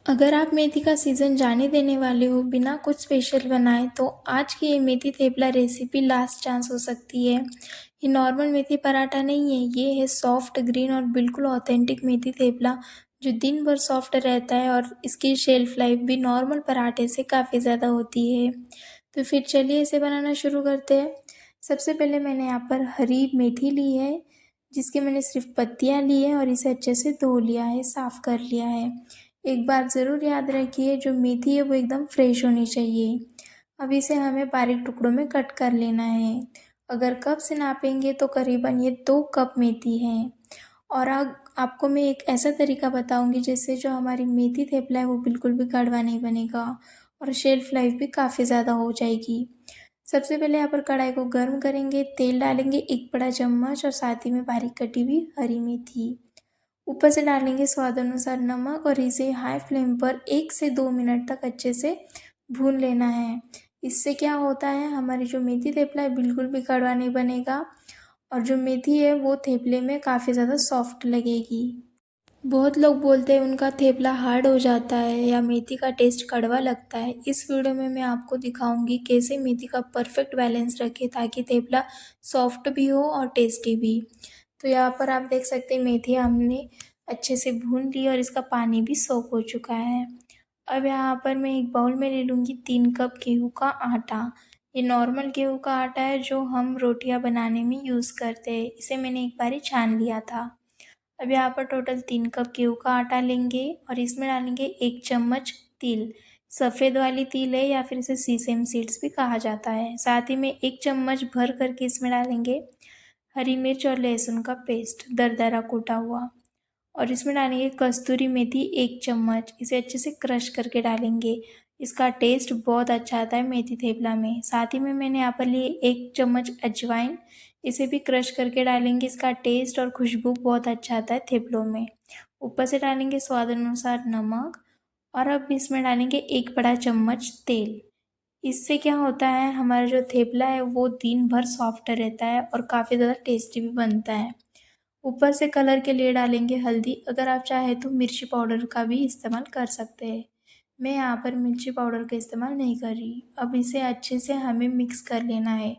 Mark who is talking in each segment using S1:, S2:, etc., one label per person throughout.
S1: अगर आप मेथी का सीज़न जाने देने वाले हो बिना कुछ स्पेशल बनाए तो आज की ये मेथी थेपला रेसिपी लास्ट चांस हो सकती है। ये नॉर्मल मेथी पराठा नहीं है, ये है सॉफ्ट ग्रीन और बिल्कुल ऑथेंटिक मेथी थेपला जो दिन भर सॉफ्ट रहता है और इसकी शेल्फ लाइफ भी नॉर्मल पराठे से काफ़ी ज़्यादा होती है। तो फिर चलिए इसे बनाना शुरू करते हैं। सबसे पहले मैंने यहाँ पर हरी मेथी ली है, जिसकी मैंने सिर्फ पत्तियाँ ली है और इसे अच्छे से धो लिया है, साफ़ कर लिया है। एक बात ज़रूर याद रखिए, जो मेथी है वो एकदम फ्रेश होनी चाहिए। अब इसे हमें बारीक टुकड़ों में कट कर लेना है। अगर कप से नापेंगे तो करीबन ये 2 कप मेथी है। और आपको मैं एक ऐसा तरीका बताऊंगी जिससे जो हमारी मेथी थेपला है वो बिल्कुल भी कड़वा नहीं बनेगा और शेल्फ लाइफ भी काफ़ी ज़्यादा हो जाएगी। सबसे पहले यहाँ पर कढ़ाई को गर्म करेंगे, तेल डालेंगे 1 बड़ा चम्मच और साथ ही में बारीक कटी हुई हरी मेथी। ऊपर से डालेंगे स्वाद अनुसार नमक और इसे हाई फ्लेम पर 1 से 2 मिनट तक अच्छे से भून लेना है। इससे क्या होता है, हमारी जो मेथी थेपला है बिल्कुल भी कड़वा नहीं बनेगा और जो मेथी है वो थेपले में काफ़ी ज़्यादा सॉफ्ट लगेगी। बहुत लोग बोलते हैं उनका थेपला हार्ड हो जाता है या मेथी का टेस्ट कड़वा लगता है। इस वीडियो में मैं आपको दिखाऊंगी कैसे मेथी का परफेक्ट बैलेंस रखें ताकि थेपला सॉफ्ट भी हो और टेस्टी भी। तो यहाँ पर आप देख सकते हैं मेथी हमने अच्छे से भून ली और इसका पानी भी सोख हो चुका है। अब यहाँ पर मैं एक बाउल में ले लूँगी 3 कप गेहूँ का आटा। ये नॉर्मल गेहूँ का आटा है जो हम रोटियाँ बनाने में यूज़ करते हैं। इसे मैंने एक बारी छान लिया था। अब यहाँ पर टोटल 3 कप गेहूँ का आटा लेंगे और इसमें डालेंगे 1 चम्मच तिल। सफ़ेद वाली तिल है या फिर इसे सीसम सीड्स भी कहा जाता है। साथ ही में 1 चम्मच भर करके इसमें डालेंगे हरी मिर्च और लहसुन का पेस्ट दरदरा कूटा हुआ। और इसमें डालेंगे कस्तूरी मेथी 1 चम्मच, इसे अच्छे से क्रश करके डालेंगे। इसका टेस्ट बहुत अच्छा आता है मेथी थेपला में। साथ ही में मैंने यहाँ पर लिए 1 चम्मच अजवाइन, इसे भी क्रश करके डालेंगे। इसका टेस्ट और खुशबू बहुत अच्छा आता है थेपलों में। ऊपर से डालेंगे स्वाद अनुसार नमक और अब इसमें डालेंगे 1 बड़ा चम्मच तेल। इससे क्या होता है, हमारा जो थेपला है वो दिन भर सॉफ्ट रहता है और काफ़ी ज़्यादा टेस्टी भी बनता है। ऊपर से कलर के लिए डालेंगे हल्दी, अगर आप चाहें तो मिर्ची पाउडर का भी इस्तेमाल कर सकते हैं। मैं यहाँ पर मिर्ची पाउडर का इस्तेमाल नहीं कर रही। अब इसे अच्छे से हमें मिक्स कर लेना है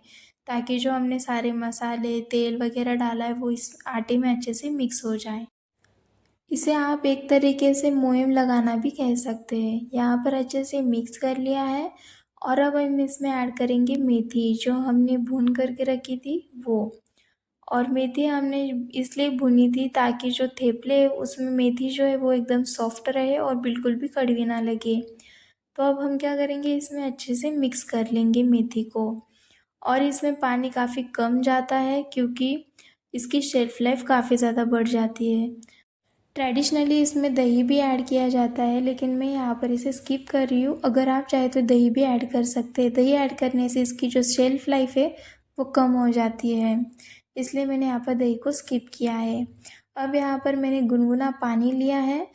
S1: ताकि जो हमने सारे मसाले तेल वगैरह डाला है वो इस आटे में अच्छे से मिक्स हो जाए। इसे आप एक तरीके से मोयम लगाना भी कह सकते हैं। यहाँ पर अच्छे से मिक्स कर लिया है और अब हम इसमें ऐड करेंगे मेथी जो हमने भून करके रखी थी वो। और मेथी हमने इसलिए भुनी थी ताकि जो थेपले है उसमें मेथी जो है वो एकदम सॉफ्ट रहे और बिल्कुल भी कड़वी ना लगे। तो अब हम क्या करेंगे, इसमें अच्छे से मिक्स कर लेंगे मेथी को। और इसमें पानी काफ़ी कम जाता है क्योंकि इसकी शेल्फ लाइफ काफ़ी ज़्यादा बढ़ जाती है। ट्रेडिशनली इसमें दही भी ऐड किया जाता है लेकिन मैं यहाँ पर इसे स्किप कर रही हूँ। अगर आप चाहे तो दही भी ऐड कर सकते हैं। दही ऐड करने से इसकी जो शेल्फ लाइफ है वो कम हो जाती है, इसलिए मैंने यहाँ पर दही को स्किप किया है। अब यहाँ पर मैंने गुनगुना पानी लिया है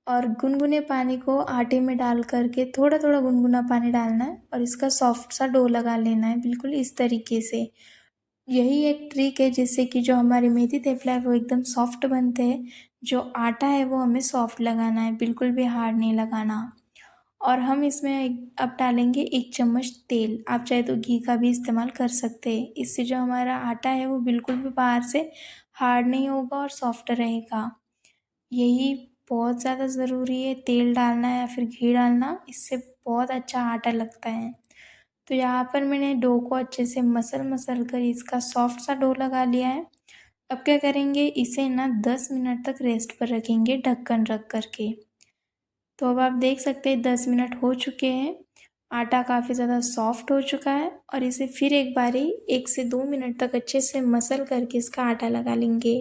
S1: और गुनगुने पानी को आटे में डाल करके थोड़ा थोड़ा गुनगुना पानी डालना है और इसका सॉफ्ट सा डो लगा लेना है, बिल्कुल इस तरीके से। यही एक ट्रिक है जिससे कि जो हमारे मेथी थेपला है वो एकदम सॉफ्ट बनते हैं। जो आटा है वो हमें सॉफ्ट लगाना है, बिल्कुल भी हार्ड नहीं लगाना। और हम इसमें अब डालेंगे 1 चम्मच तेल। आप चाहे तो घी का भी इस्तेमाल कर सकते हैं। इससे जो हमारा आटा है वो बिल्कुल भी बाहर से हार्ड नहीं होगा और सॉफ्ट रहेगा। यही बहुत ज़्यादा ज़रूरी है, तेल डालना या फिर घी डालना, इससे बहुत अच्छा आटा लगता है। तो यहाँ पर मैंने डो को अच्छे से मसल कर इसका सॉफ्ट सा डो लगा लिया है। अब क्या करेंगे, इसे ना 10 मिनट तक रेस्ट पर रखेंगे ढक्कन रख करके। तो अब आप देख सकते हैं 10 मिनट हो चुके हैं। आटा काफ़ी ज़्यादा सॉफ्ट हो चुका है और इसे फिर एक बारी 1 से 2 मिनट तक अच्छे से मसल करके इसका आटा लगा लेंगे।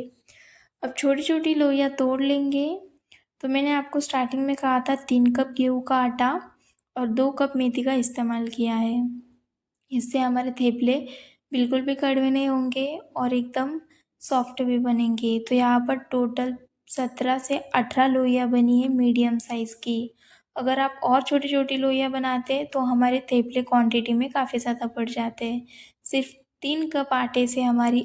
S1: अब छोटी छोटी लोइयाँ तोड़ लेंगे। तो मैंने आपको स्टार्टिंग में कहा था 3 कप गेहूँ का आटा और 2 कप मेथी का इस्तेमाल किया है। इससे हमारे थेपले बिल्कुल भी कड़वे नहीं होंगे और एकदम सॉफ्ट भी बनेंगे। तो यहाँ पर टोटल 17 से 18 लोइयाँ बनी है मीडियम साइज़ की। अगर आप और छोटी छोटी लोइयाँ बनाते हैं तो हमारे थेपले क्वांटिटी में काफ़ी ज़्यादा बढ़ जाते हैं। सिर्फ 3 कप आटे से हमारी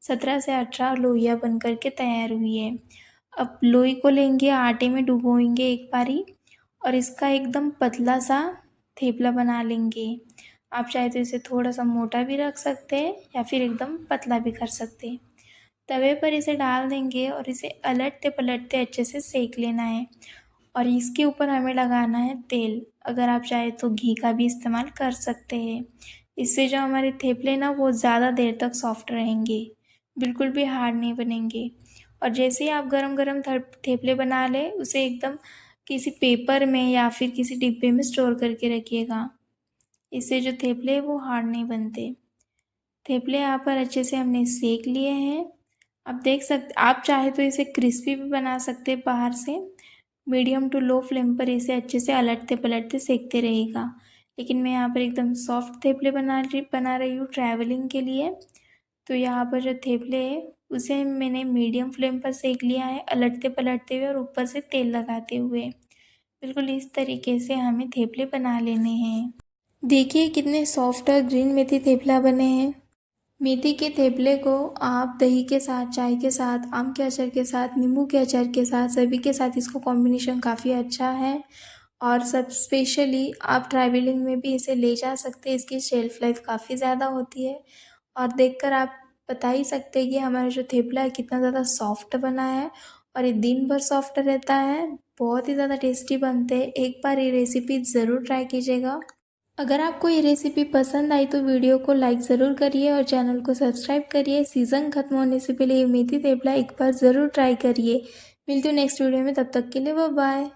S1: 17 से 18 लोइयाँ बन कर के तैयार हुई है। अब लोई को लेंगे, आटे में डुबोएंगे एक बारी और इसका एकदम पतला सा थेपला बना लेंगे। आप चाहे तो इसे थोड़ा सा मोटा भी रख सकते हैं या फिर एकदम पतला भी कर सकते हैं। तवे पर इसे डाल देंगे और इसे अलटते पलटते अच्छे से सेक लेना है। और इसके ऊपर हमें लगाना है तेल। अगर आप चाहे तो घी का भी इस्तेमाल कर सकते हैं। इससे जो हमारे थेपले ना वो ज़्यादा देर तक सॉफ्ट रहेंगे, बिल्कुल भी हार्ड नहीं बनेंगे। और जैसे ही आप गरम गरम थेपले बना लें, उसे एकदम किसी पेपर में या फिर किसी डिब्बे में स्टोर करके रखिएगा। इससे जो थेपले हैं वो हार्ड नहीं बनते। थेपले यहाँ पर अच्छे से हमने सेक लिए हैं। आप देख सकते, आप चाहे तो इसे क्रिस्पी भी बना सकते हैं बाहर से। मीडियम टू लो फ्लेम पर इसे अच्छे से अलटते पलटते सेकते रहेगा। लेकिन मैं यहाँ पर एकदम सॉफ्ट थेपले बना रही हूँ ट्रैवलिंग के लिए। तो यहाँ पर जो थेपले है उसे मैंने मीडियम फ्लेम पर सेक लिया है, अलटते पलटते हुए और ऊपर से तेल लगाते हुए। बिल्कुल इस तरीके से हमें थेपले बना लेने हैं। देखिए कितने सॉफ्ट और ग्रीन मेथी थेपला बने हैं। मेथी के थेपले को आप दही के साथ, चाय के साथ, आम के अचार के साथ, नींबू के अचार के साथ, सभी के साथ इसको कॉम्बिनेशन काफ़ी अच्छा है। और सब स्पेशली आप ट्रैवलिंग में भी इसे ले जा सकते हैं। इसकी शेल्फ़ लाइफ काफ़ी ज़्यादा होती है। और देखकर आप बता ही सकते हैं कि हमारा जो थेपला है कितना ज़्यादा सॉफ्ट बना है और ये दिन भर सॉफ्ट रहता है। बहुत ही ज़्यादा टेस्टी बनते हैं। एक बार ये रेसिपी ज़रूर ट्राई कीजिएगा। अगर आपको ये रेसिपी पसंद आई तो वीडियो को लाइक ज़रूर करिए और चैनल को सब्सक्राइब करिए। सीज़न ख़त्म होने से पहले ये मेथी थेपला एक बार ज़रूर ट्राई करिए। मिलती हूँ नेक्स्ट वीडियो में, तब तक के लिए बाय बाय।